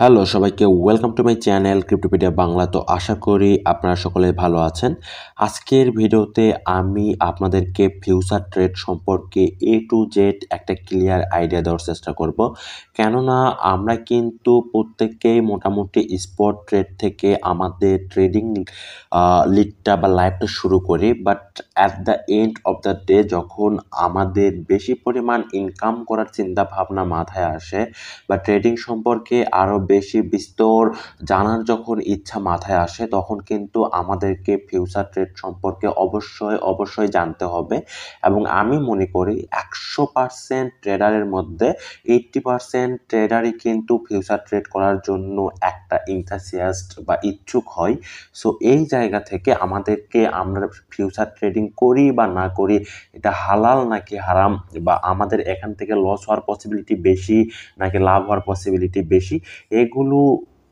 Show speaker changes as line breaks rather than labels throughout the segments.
Hello সবাইকে welcome to my channel Cryptopedia Bangla. তো আশা করি আপনারা সকলে ভালো আছেন। আজকের ভিডিওতে আমি আপনাদেরকে ফিউচার ট্রেড সম্পর্কে এ টু জেড একটা ক্লিয়ার আইডিয়া দেওয়ার চেষ্টা করব। কেননা আমরা কিন্তু প্রত্যেককেই মোটামুটি স্পট ট্রেড থেকে আমাদের ট্রেডিং লিডটা বা লাইফটা শুরু করি, but at the end of the day যখন আমাদের বেশি পরিমাণ ইনকাম করার চিন্তা ভাবনা মাথায় আসে বা ট্রেডিং সম্পর্কে আরও বেশি বিস্তর জানার যখন ইচ্ছা মাথায় আসে, তখন কিন্তু আমাদেরকে ফিউচার ট্রেড সম্পর্কে অবশ্যই জানতে হবে। এবং আমি মনে করি 100% ট্রেডারের মধ্যে 80% ট্রেডারই কিন্তু ফিউচার ট্রেড করার জন্য একটা ইনথাসিয়াস্ট বা ইচ্ছুক হয়। সো এই জায়গা থেকে আমরা ফিউচার ট্রেডিং করি বা না করি, এটা হালাল নাকি হারাম, বা আমাদের এখান থেকে লস হওয়ার পসিবিলিটি বেশি নাকি লাভ হওয়ার পসিবিলিটি বেশি, এগুলো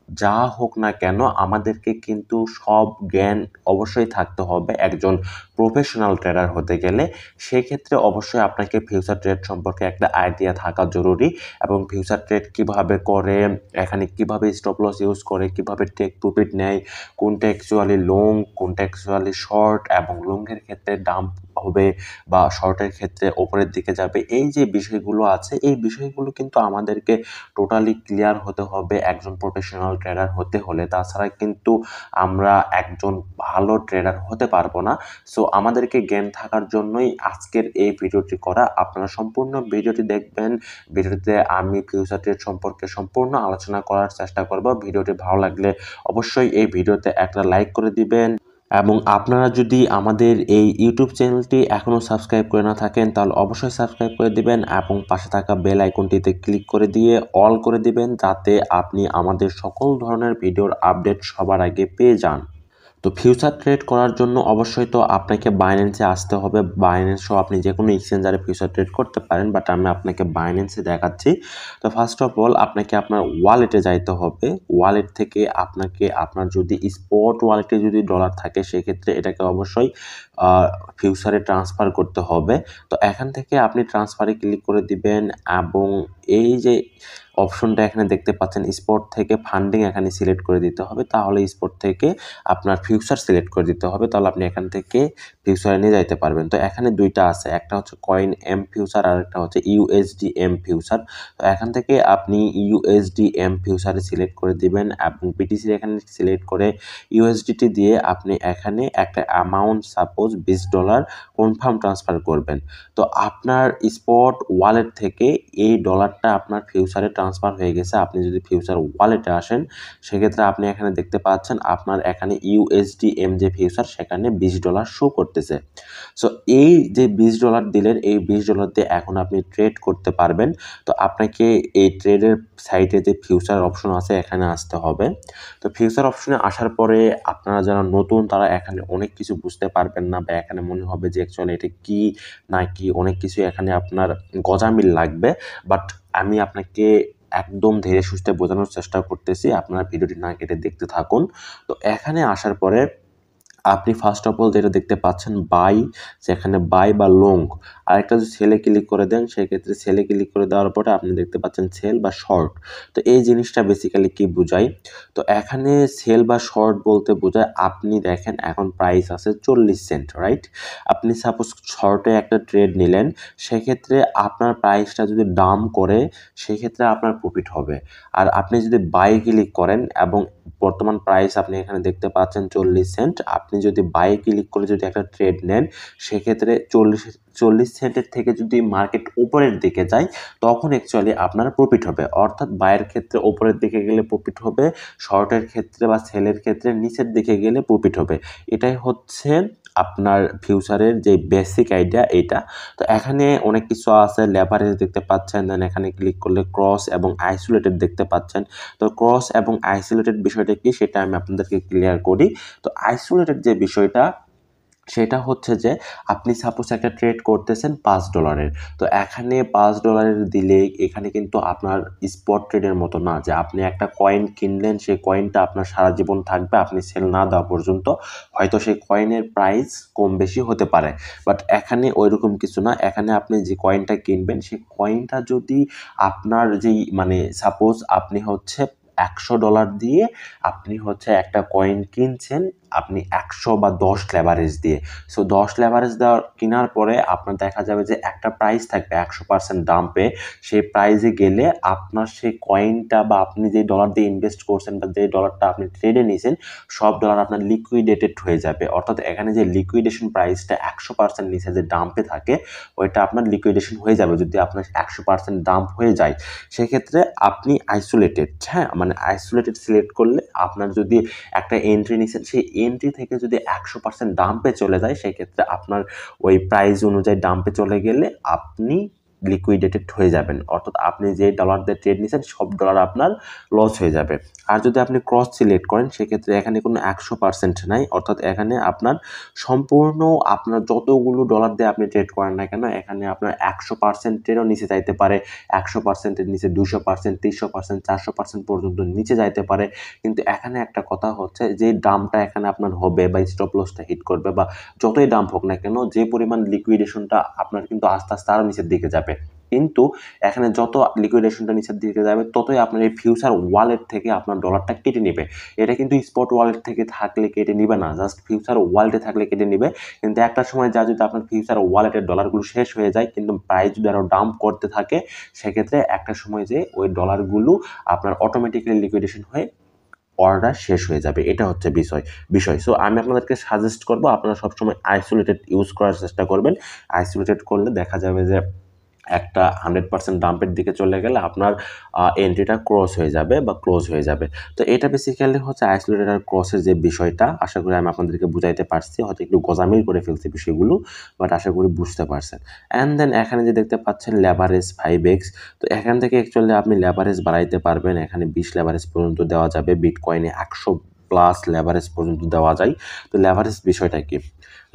যা হোক না কেন আমাদেরকে কিন্তু সব জ্ঞান অবশ্যই থাকতে হবে একজন প্রফেশনাল ট্রেডার হতে গেলে। সেক্ষেত্রে অবশ্যই আপনাকে ফিউচার ট্রেড সম্পর্কে একটা আইডিয়া থাকা জরুরি, এবং ফিউচার ট্রেড কিভাবে করে, এখানে কিভাবে স্টপ লস ইউজ করে, কিভাবে টেক প্রফিট নেয়, কোনটা অ্যাকচুয়ালি লং, কোনটা অ্যাকচুয়ালি শর্ট, এবং লংয়ের ক্ষেত্রে ডাম্প হবে বা শর্টের ক্ষেত্রে ওপরের দিকে যাবে, এই যে বিষয়গুলো আছে এই বিষয়গুলো কিন্তু আমাদেরকে টোটালি ক্লিয়ার হতে হবে একজন প্রফেশনাল ট্রেডার হতে হলে। তাছাড়া কিন্তু আমরা একজন ভালো ট্রেডার হতে পারবো না। সো আমাদেরকে জ্ঞান থাকার জন্যই আজকের এই ভিডিওটি করা। আপনারা সম্পূর্ণ ভিডিওটি দেখবেন। ভিডিওটিতে আমি ফিউচার ট্রেড সম্পর্কে সম্পূর্ণ আলোচনা করার চেষ্টা করব। ভিডিওটি ভালো লাগলে অবশ্যই এই ভিডিওতে একটা লাইক করে দিবেন, এবং আপনারা যদি আমাদের এই ইউটিউব চ্যানেলটি এখনও সাবস্ক্রাইব করে না থাকেন তাহলে অবশ্যই সাবস্ক্রাইব করে দিবেন, এবং পাশে থাকা বেল আইকনটিতে ক্লিক করে দিয়ে অল করে দিবেন, যাতে আপনি আমাদের সকল ধরনের ভিডিওর আপডেট সবার আগে পেয়ে যান। তো ফিউচার ট্রেড করার জন্য অবশ্যই তো আপনাকে বাইন্যান্সে আসতে হবে। বাইন্যান্সও আপনি যে কোনো এক্সচেঞ্জারে ফিউচার ট্রেড করতে পারেন, বাট আমি আপনাকে বাইন্যান্সে দেখাচ্ছি। তো ফার্স্ট অফ অল আপনাকে আপনার ওয়ালেটে যাইতে হবে। ওয়ালেট থেকে আপনার যদি স্পট ওয়ালেটে যদি ডলার থাকে, সেক্ষেত্রে এটাকে অবশ্যই ফিউচারে ট্রান্সফার করতে হবে। তো এখান থেকে আপনি ট্রান্সফারে ক্লিক করে দিবেন, এবং এই যে অপশনটা এখানে দেখতে পাচ্ছেন স্পট থেকে ফান্ডিং, এখানে সিলেক্ট করে দিতে হবে। তাহলে স্পট থেকে আপনার ফিউচার সিলেক্ট করে দিতে হবে, তাহলে আপনি এখান থেকে ফিউচারে নিয়ে যাইতে পারবেন। তো এখানে দুইটা আছে, একটা হচ্ছে কয়েন এম ফিউচার আর একটা হচ্ছে ইউএসডি এম ফিউচার। তো এখান থেকে আপনি ইউএসডি এম ফিউচারে সিলেক্ট করে দিবেন, এবং বিটিসি এখানে সিলেক্ট করে ইউএসডিটি দিয়ে আপনি এখানে একটা অ্যামাউন্ট সাপোজ $20 কনফার্ম ট্রান্সফার করবেন। তো আপনার স্পট ওয়ালেট থেকে এই ডলারটা আপনার ফিউচারে ট্রান্সফার হয়ে গেছে। আপনি যদি ফিউচার ওয়ালেটে আসেন, সেক্ষেত্রে আপনি এখানে দেখতে পাচ্ছেন আপনার এখানে ইউএসডিএম যে ফিউচার, সেখানে $20 শো করতেছে। সো এই যে $20 দিলেন, এই $20 দিয়ে এখন আপনি ট্রেড করতে পারবেন। তো আপনাকে এই ট্রেডের সাইটে যে ফিউচার অপশন আছে এখানে আসতে হবে। তো ফিউচার অপশনে আসার পরে আপনারা যারা নতুন তারা এখানে অনেক কিছু বুঝতে পারবেন না, বা এখানে মনে হবে যে অ্যাকচুয়ালি এটা কি না কি, অনেক কিছু এখানে আপনার গজামিল লাগবে। বাট আমি আপনাকে একদম ধীরে সুস্থে বোঝানোর চেষ্টা করতেছি, আপনারা ভিডিওটি না কেটে দেখতে থাকুন। তো এখানে আসার পরে আপনি ফার্স্ট অফ অল যেটা দেখতে পাচ্ছেন বাই, যেখানে বাই বা লং, আরেকটা যদি সেলে ক্লিক করে দেন, সেক্ষেত্রে সেলে ক্লিক করে দেওয়ার পরে আপনি দেখতে পাচ্ছেন সেল বা শর্ট। তো এই জিনিসটা বেসিক্যালি কি বোঝায়? তো এখানে সেল বা শর্ট বলতে বোঝায়, আপনি দেখেন এখন প্রাইস আছে 40 সেন্ট, রাইট? আপনি সাপোজ শর্টে একটা ট্রেড নিলেন, সেক্ষেত্রে আপনার প্রাইসটা যদি ডাম্প করে, সেক্ষেত্রে আপনার প্রফিট হবে। আর আপনি যদি বাই ক্লিক করেন, এবং বর্তমান প্রাইস আপনি এখানে দেখতে পাচ্ছেন 40 সেন্ট, আপনি যদি বাই ক্লিক করে যদি একটা ট্রেড নেন, সেক্ষেত্রে 40 সেন্টের থেকে যদি মার্কেট উপরের দিকে যায়, তখন অ্যাকচুয়ালি আপনার প্রফিট হবে। অর্থাৎ বাইয়ের ক্ষেত্রে উপরের দিকে গেলে প্রফিট হবে, শর্টের ক্ষেত্রে বা সেলের ক্ষেত্রে নিচের দিকে গেলে প্রফিট হবে। এটাই হচ্ছে আপনার ফিউচারের যে বেসিক আইডিয়া এইটা। তো এখানে অনেক কিছু আছে, লেভারেজ দেখতে পাচ্ছেন, দেন এখানে ক্লিক করলে ক্রস এবং আইসোলেটেড দেখতে পাচ্ছেন। তো ক্রস এবং আইসোলেটেড বিষয়টা কি সেটা আমি আপনাদেরকে ক্লিয়ার করি। তো আইসোলেটেড যে বিষয়টা, সেটা হচ্ছে যে আপনি সাপোজ একটা ট্রেড করতেছেন $5, তো এখানে $5 দিলে এখানে কিন্তু আপনার স্পট ট্রেডের মতো না যে আপনি একটা কয়েন কিনলেন, সেই কয়েনটা আপনার সারা জীবন থাকবে, আপনি সেল না দেওয়া পর্যন্ত। হয়তো সেই কয়েনের প্রাইস কম বেশি হতে পারে, বাট এখানে ওইরকম কিছু না। এখানে আপনি যে কয়েনটা কিনবেন, সেই কয়েনটা যদি আপনার যেই সাপোজ আপনি হচ্ছে $100 দিয়ে আপনি হচ্ছে একটা কয়েন কিনছেন আপনি 100 বা 10 লেভারেজ দিয়ে। সো 10 লেভারেজ দেওয়ার কেনার পরে আপনার দেখা যাবে যে একটা প্রাইস থাকবে 100% ডাম্পে। সেই প্রাইজে গেলে আপনার সেই কয়েনটা বা আপনি যে ডলার দিয়ে ইনভেস্ট করছেন বা যে ডলারটা আপনি ট্রেডে নিয়েছেন সব ডলার আপনার লিকুইডেটেড হয়ে যাবে। অর্থাৎ এখানে যে লিকুইডেশন প্রাইসটা 100% নিচে যে ডাম্পে থাকে ওইটা আপনার লিকুইডেশন হয়ে যাবে যদি আপনার 100% ডাম্প হয়ে যায়। সেক্ষেত্রে আপনি আইসোলেটেড, হ্যাঁ, মানে আইসোলেটেড সিলেক্ট করলে আপনার যদি একটা এন্ট্রি নিচ্ছেন সেই এন্ট্রি থেকে যদি 100% ডাম্পে চলে যায় সেক্ষেত্রে আপনার ওই প্রাইস অনুযায়ী ডাম্পে চলে গেলে আপনি লিকুইডেটেড হয়ে যাবেন। অর্থাৎ আপনি যে ডলার দিয়ে ট্রেড নিয়েছেন সব ডলার আপনার লস হয়ে যাবে। আর যদি আপনি ক্রস সিলেক্ট করেন সেক্ষেত্রে এখানে কোনো 100% নাই। অর্থাৎ এখানে আপনার সম্পূর্ণ আপনার যতগুলো ডলার দিয়ে আপনি ট্রেড করেন না কেন এখানে আপনার 100%-এরও নিচে যাইতে পারে, 100%-এর নিচে 200%, 300%, 400% পর্যন্ত নিচে যাইতে পারে। কিন্তু এখানে একটা কথা হচ্ছে যে ডাম্পটা এখানে আপনার হবে বা স্টপ লসটা হিট করবে বা যতই ডাম্প হোক না কেন যে পরিমাণ লিকুইডেশনটা আপনার কিন্তু আস্তে আস্তে আরও নিচের দিকে যাবে। কিন্তু এখানে যত লিকুইডেশনটা নিচের দিকে যাবে ততই আপনার এই ফিউচার ওয়ালেট থেকে আপনার ডলারটা কেটে নেবে। এটা কিন্তু স্পট ওয়ালেট থেকে থাকলে কেটে নিবে না, জাস্ট ফিউচার ওয়ালেটে থাকলে কেটে নিবে। কিন্তু একটা সময় যা যদি আপনার ফিউচার ওয়ালেটের ডলারগুলো শেষ হয়ে যায় কিন্তু প্রাইস যদি আরও ডাম্প করতে থাকে সেক্ষেত্রে একটা সময় যে ওই ডলারগুলো আপনার অটোমেটিক্যালি লিকুইডেশন হয়ে অর্ডার শেষ হয়ে যাবে। এটা হচ্ছে বিষয়। সো আমি আপনাদেরকে সাজেস্ট করব আপনারা সবসময় আইসোলেটেড ইউজ করার চেষ্টা করবেন। আইসোলেটেড করলে দেখা যাবে যে একটা 100% ডাম্পের দিকে চলে গেলে আপনার এন্ট্রিটা ক্রস হয়ে যাবে বা ক্লোজ হয়ে যাবে। তো এটা বেসিক্যালি হচ্ছে আইসোলেটেড আর ক্রসের যে বিষয়টা আশা করি আমি আপনাদেরকে বুঝাইতে পারছি। হয়তো একটু গোজামিল করে ফেলছি বিষয়গুলো বাট আশা করি বুঝতে পারছেন। অ্যান্ড দেন এখানে যে দেখতে পাচ্ছেন লেভারেজ 5x, তো এখান থেকে অ্যাকচুয়ালি আপনি লেভারেজ বাড়াইতে পারবেন। এখানে 20 লেভারেজ পর্যন্ত দেওয়া যাবে, বিটকয়েনে 100+ লেভারেজ পর্যন্ত দেওয়া যায়। তো লেভারেজ বিষয়টা কি?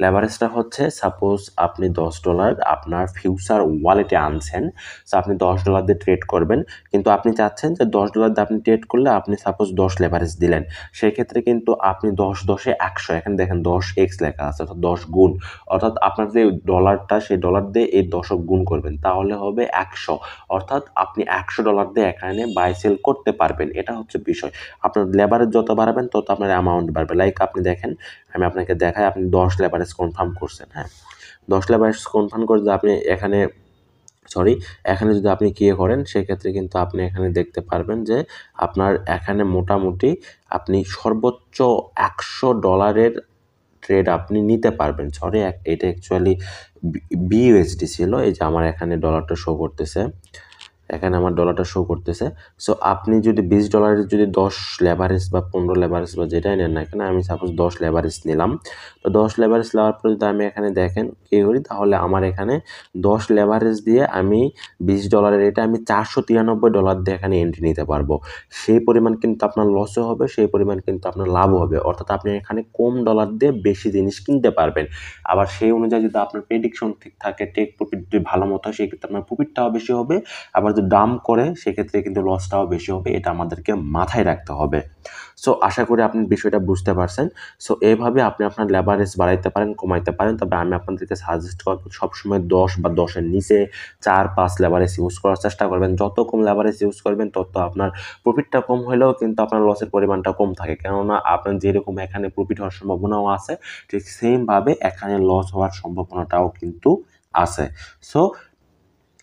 লেভারেজটা হচ্ছে সাপোজ আপনি $10 আপনার ফিউচার ওয়ালেটে আনছেন, সো আপনি $10 দিয়ে ট্রেড করবেন কিন্তু আপনি চাচ্ছেন যে $10 দিয়ে আপনি ট্রেড করলে আপনি সাপোজ 10 লেভারেজ দিলেন, সেক্ষেত্রে কিন্তু আপনি 10 × 100 এখানে দেখেন 10x লেখা আছে অর্থাৎ 10 গুণ, অর্থাৎ আপনার যে ডলারটা সেই ডলার দিয়ে এই 10 গুণ করবেন তাহলে হবে 100, অর্থাৎ আপনি $100 দিয়ে এখানে বাই সেল করতে পারবেন। এটা হচ্ছে বিষয়। আপনার লেভারেজ যত বাড়াবেন তত আপনার অ্যামাউন্ট বাড়বে। লাইক আপনি দেখেন আমি আপনাকে দেখাই, আপনি 10 লেভারেজ কনফার্ম করছেন, হ্যাঁ 10 লেভারেজ কনফার্ম করে যদি আপনি এখানে যদি আপনি কি করেন সেক্ষেত্রে কিন্তু আপনি এখানে দেখতে পারবেন যে আপনার এখানে মোটামুটি আপনি সর্বোচ্চ $100 ট্রেড আপনি নিতে পারবেন। এটা অ্যাকচুয়ালি বিইউএসডি ছিল, এই যে আমার এখানে ডলারটা শো করতেছে, এখানে আমার ডলারটা শো করতেছে। সো আপনি যদি $20 যদি 10 লেভারেজ বা 15 লেভারেজ বা যেটাই নেন না কেন, আমি সাপোজ 10 লেভারেজ নিলাম, তো 10 লেভারেজ নেওয়ার পর যদি আমি এখানে দেখেন কী করি তাহলে আমার এখানে 10 লেভারেজ দিয়ে আমি $20 এটা আমি $493 দিয়ে এখানে এন্ট্রি নিতে পারবো। সেই পরিমাণ কিন্তু আপনার লসও হবে, সেই পরিমাণ কিন্তু আপনার লাভও হবে। অর্থাৎ আপনি এখানে কম ডলার দিয়ে বেশি জিনিস কিনতে পারবেন। আবার সেই অনুযায়ী যদি আপনার প্রেডিকশন ঠিক থাকে, টেক প্রফিট যদি ভালো মতো হয় সেক্ষেত্রে আপনার প্রফিটটাও বেশি হবে, আবার যদি ডাম্প করে সেক্ষেত্রে কিন্তু লসটাও বেশি হবে। এটা আমাদেরকে মাথায় রাখতে হবে। সো আশা করি আপনি বিষয়টা বুঝতে পারছেন। সো এইভাবে আপনি আপনার লেভারেজ বাড়াইতে পারেন, কমাইতে পারেন। তবে আমি আপনাদেরকে সাজেস্ট করব সবসময় 10 বা 10-এর নিচে 4-5 লেভারেজ ইউজ করার চেষ্টা করবেন। যত কম লেভারেজ ইউজ করবেন তত আপনার প্রফিটটা কম হলেও কিন্তু আপনার লসের পরিমাণটা কম থাকে, কেননা আপনার যেরকম এখানে প্রফিট হওয়ার সম্ভাবনাও আছে ঠিক সেমভাবে এখানে লস হওয়ার সম্ভাবনাটাও কিন্তু আছে। সো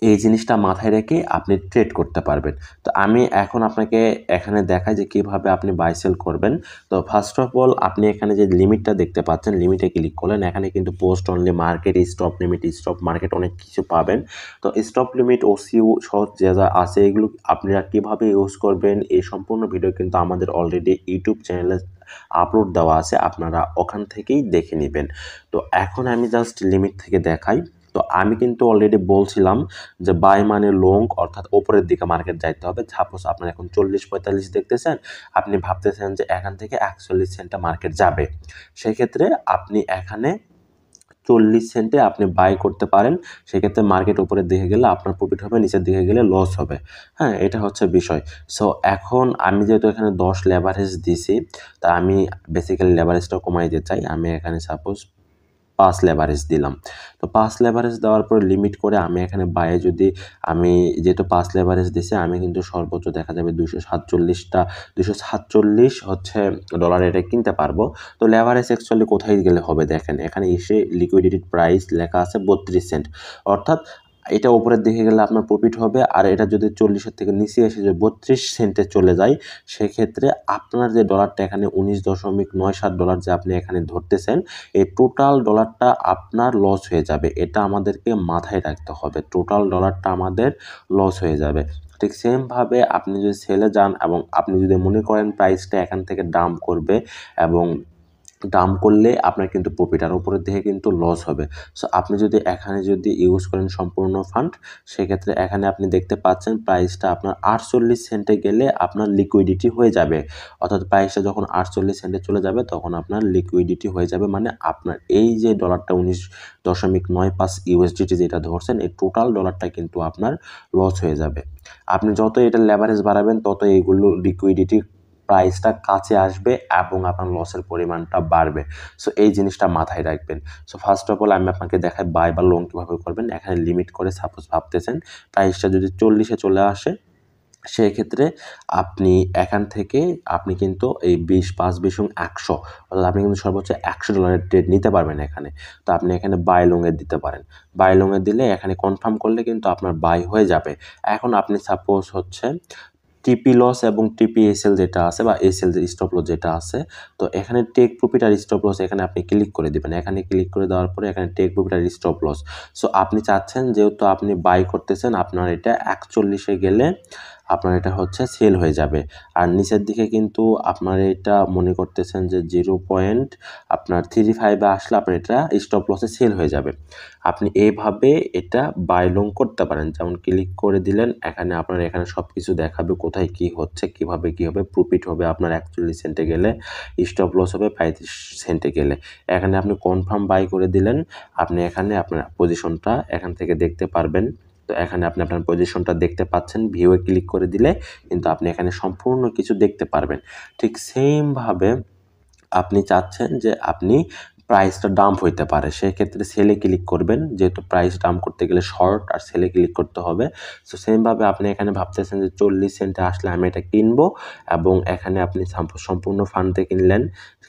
এই জিনিসটা মাথায় রেখে আপনি ট্রেড করতে পারবেন। তো আমি এখন আপনাকে এখানে দেখাই যে কীভাবে আপনি বাই সেল করবেন। তো ফার্স্ট অফ অল আপনি এখানে যে লিমিটটা দেখতে পাচ্ছেন, লিমিটে ক্লিক করলেন, এখানে কিন্তু post only, market, stop limit, stop market অনেক কিছু পাবেন। তো স্টপ লিমিট, ওসিউ সহ যা আছে এগুলো আপনারা কীভাবে ইউজ করবেন এই সম্পূর্ণ ভিডিও কিন্তু আমাদের অলরেডি ইউটিউব চ্যানেলে আপলোড দেওয়া আছে, আপনারা ওখান থেকেই দেখে নেবেন। তো এখন আমি জাস্ট লিমিট থেকে দেখাই। তো আমি কিন্তু অলরেডি বলছিলাম যে বাই মানে লং, অর্থাৎ ওপরের দিকে মার্কেট যাইতে হবে। সাপোজ আপনার এখন 40-45 দেখতেছেন, আপনি ভাবতেছেন যে এখান থেকে 41 সেন্টে মার্কেট যাবে, সেক্ষেত্রে আপনি এখানে 40 সেন্টে আপনি বাই করতে পারেন। সেক্ষেত্রে মার্কেট উপরের দিকে গেলে আপনার প্রফিট হবে, নিচের দিকে গেলে লস হবে। হ্যাঁ, এটা হচ্ছে বিষয়। সো এখন আমি যেহেতু এখানে 10 লেভারেজ দিছি, তা আমি বেসিক্যালি লেভারেজটা কমাই দিতে চাই। আমি এখানে সাপোজ 5 লেভারেজ দিলাম। তো 5 লেভারেজ দেওয়ার পর লিমিট করে আমি এখানে বাইরে যদি আমি যেহেতু 5 লেভারেজ দিছি আমি কিন্তু সর্বোচ্চ দেখা যাবে 247 হচ্ছে ডলার এটা কিনতে পারবো। তো লেভারেজ অ্যাকচুয়ালি কোথায় গেলে হবে দেখেন, এখানে এসে লিকুইডিটি প্রাইস লেখা আছে 32 সেন্ট, অর্থাৎ এটা উপরের দিকে গেলে আপনার প্রফিট হবে। আর এটা যদি 40-এর থেকে নিচে এসে যে 32 সেন্টে চলে যায়, সেক্ষেত্রে আপনার যে ডলারটা এখানে $19.97 যে আপনি এখানে ধরতেছেন, এই টোটাল ডলারটা আপনার লস হয়ে যাবে। এটা আমাদেরকে মাথায় রাখতে হবে, টোটাল ডলারটা আমাদের লস হয়ে যাবে। ঠিক সেমভাবে আপনি যদি সেলে যান এবং আপনি যদি মনে করেন প্রাইসটা এখান থেকে ডাম্প করবে এবং ডাম্প করলে আপনার কিন্তু প্রফিট, আর উপরের দিকে কিন্তু লস হবে। সো আপনি যদি এখানে যদি ইউজ করেন সম্পূর্ণ ফান্ড, সেক্ষেত্রে এখানে আপনি দেখতে পাচ্ছেন প্রাইসটা আপনার 48 সেন্টে গেলে আপনার লিকুইডিটি হয়ে যাবে, অর্থাৎ প্রাইসটা যখন 48 সেন্টে চলে যাবে তখন আপনার লিকুইডিটি হয়ে যাবে, মানে আপনার এই যে ডলারটা 19.95 ইউএসডিটি যেটা ধরছেন, এই টোটাল ডলারটা কিন্তু আপনার লস হয়ে যাবে। আপনি যত এটা লেভারেজ বাড়াবেন তত এইগুলো লিকুইডিটি প্রাইসটা কাছে আসবে এবং আপনার লসের পরিমাণটা বাড়বে। সো এই জিনিসটা মাথায় রাখবেন। সো ফার্স্ট অফ অল আমি আপনাকে দেখাই বাই বা লং কীভাবে করবেন। এখানে লিমিট করে সাপোজ ভাবতেছেন প্রাইসটা যদি 40-এ চলে আসে, সেক্ষেত্রে আপনি এখান থেকে আপনি কিন্তু এই 5-20-100, অর্থাৎ আপনি কিন্তু সর্বোচ্চ $100 ট্রেড নিতে পারবেন এখানে। তো আপনি এখানে বাই লংয়ে দিতে পারেন। বাই লংয়ে দিলে এখানে কনফার্ম করলে কিন্তু আপনার বাই হয়ে যাবে। এখন আপনি সাপোজ হচ্ছে টিপি লস এবং টিপি এসএল যেটা আছে বা এসএল যে স্টপ লস যেটা আছে, তো এখানে টেক প্রফিট আর স্টপ লস এখানে আপনি ক্লিক করে দিবেন। এখানে ক্লিক করে দেওয়ার পরে এখানে টেক প্রফিট আর স্টপ লস। সো আপনি চাচ্ছেন যেহেতু আপনি বাই করতেছেন, আপনার এটা 41-এ গেলে আপনার এটা হচ্ছে সেল হয়ে যাবে। আর নিচের দিকে কিন্তু আপনার এটা মনে করতেছেন যে 0.35-এ আসলে আপনার এটা স্টপ লসে সেল হয়ে যাবে। আপনি এইভাবে এটা বাই লং করতে পারেন। যেমন ক্লিক করে দিলেন, এখানে আপনার এখানে সব কিছু দেখাবে কোথায় কী হচ্ছে, কীভাবে কী হবে। প্রফিট হবে আপনার 41 সেন্টে গেলে, স্টপ লস হবে 35 সেন্টে গেলে। এখানে আপনি কনফার্ম বাই করে দিলেন, আপনি এখানে আপনার পজিশনটা এখান থেকে দেখতে পারবেন। তো এখানে আপনি আপনার পজিশনটা দেখতে পাচ্ছেন, ভিউয়ে ক্লিক করে দিলে কিন্তু আপনি এখানে সম্পূর্ণ কিছু দেখতে পারবেন। ঠিক সেমভাবে আপনি চাচ্ছেন যে আপনি প্রাইসটা ডাম্প হইতে পারে, সেক্ষেত্রে সেলে ক্লিক করবেন, যেহেতু প্রাইস ডাম্প করতে গেলে শর্ট আর সেলে ক্লিক করতে হবে। সো সেমভাবে আপনি এখানে ভাবতেছেন যে 40 সেন্টে আসলে আমি এটা কিনবো, এবং এখানে আপনি সম্পূর্ণ ফান্ডে কিনলেন।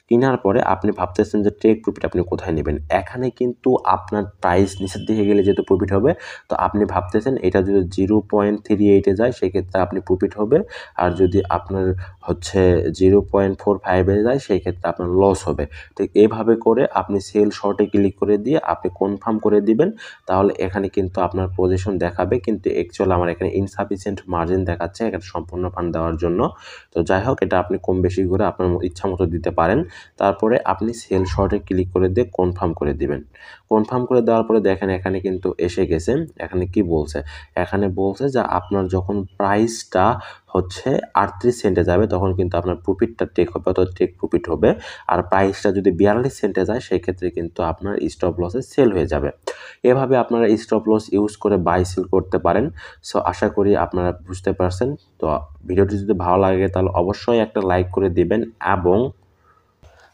কেনার পরে আপনি ভাবতেছেন যে টেক প্রফিট আপনি কোথায় নেবেন। এখানে কিন্তু আপনার প্রাইস নিচের দিকে গেলে যেহেতু প্রফিট হবে, তো আপনি ভাবতেছেন এটা যদি 0.38-এ যায় সেক্ষেত্রে আপনি প্রফিট হবে, আর যদি আপনার হচ্ছে 0.45-এ যায় সেই ক্ষেত্রে আপনার লস হবে। ঠিক এইভাবে করে আপনি সেল শর্টে ক্লিক করে দিয়ে আপনি কনফার্ম করে দিবেন, তাহলে এখানে কিন্তু আপনার পজিশন দেখাবে, কিন্তু অ্যাকচুয়াল আমার এখানে ইনসাফিসিয়েন্ট মার্জিন দেখাচ্ছে এখানে সম্পূর্ণ ফান্ড দেওয়ার জন্য। তো যাই হোক, এটা আপনি কম বেশি করে আপনার ইচ্ছা মতো দিতে পারেন। তারপরে আপনি সেল শর্টে ক্লিক করে দিয়ে কনফার্ম করে দিবেন। কনফার্ম করে দেওয়ার পরে দেখেন এখানে কিন্তু এসে গেছে। এখানে কি বলছে, এখানে বলছে যে আপনার যখন প্রাইসটা হচ্ছে 38 সেন্টে যাবে তখন কিন্তু আপনার প্রফিটটা টেক হবে, অর্থাৎ টেক প্রফিট হবে। আর প্রাইসটা যদি 42 সেন্টে যায় সেক্ষেত্রে কিন্তু আপনার স্টপ লসে সেল হয়ে যাবে। এভাবে আপনারা স্টপ লস ইউজ করে বাই সেল করতে পারেন। সো আশা করি আপনারা বুঝতে পারছেন। তো ভিডিওটি যদি ভালো লাগে তাহলে অবশ্যই একটা লাইক করে দিবেন, এবং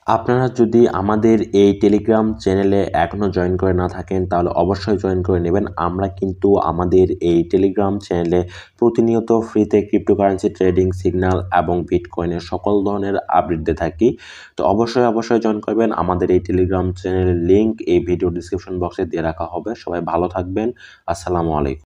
আপনারা যদি আমাদের এই টেলিগ্রাম চ্যানেলে এখনও জয়েন করে না থাকেন তাহলে অবশ্যই জয়েন করে নেবেন। আমরা কিন্তু আমাদের এই টেলিগ্রাম চ্যানেলে প্রতিনিয়ত ফ্রিতে ক্রিপ্টোকারেন্সি ট্রেডিং, সিগন্যাল এবং বিটকয়েনের সকল ধরনের আপডেট দিয়ে থাকি। তো অবশ্যই জয়েন করবেন। আমাদের এই টেলিগ্রাম চ্যানেলের লিঙ্ক এই ভিডিও ডিসক্রিপশন বক্সে দিয়ে রাখা হবে। সবাই ভালো থাকবেন। আসসালামু আলাইকুম।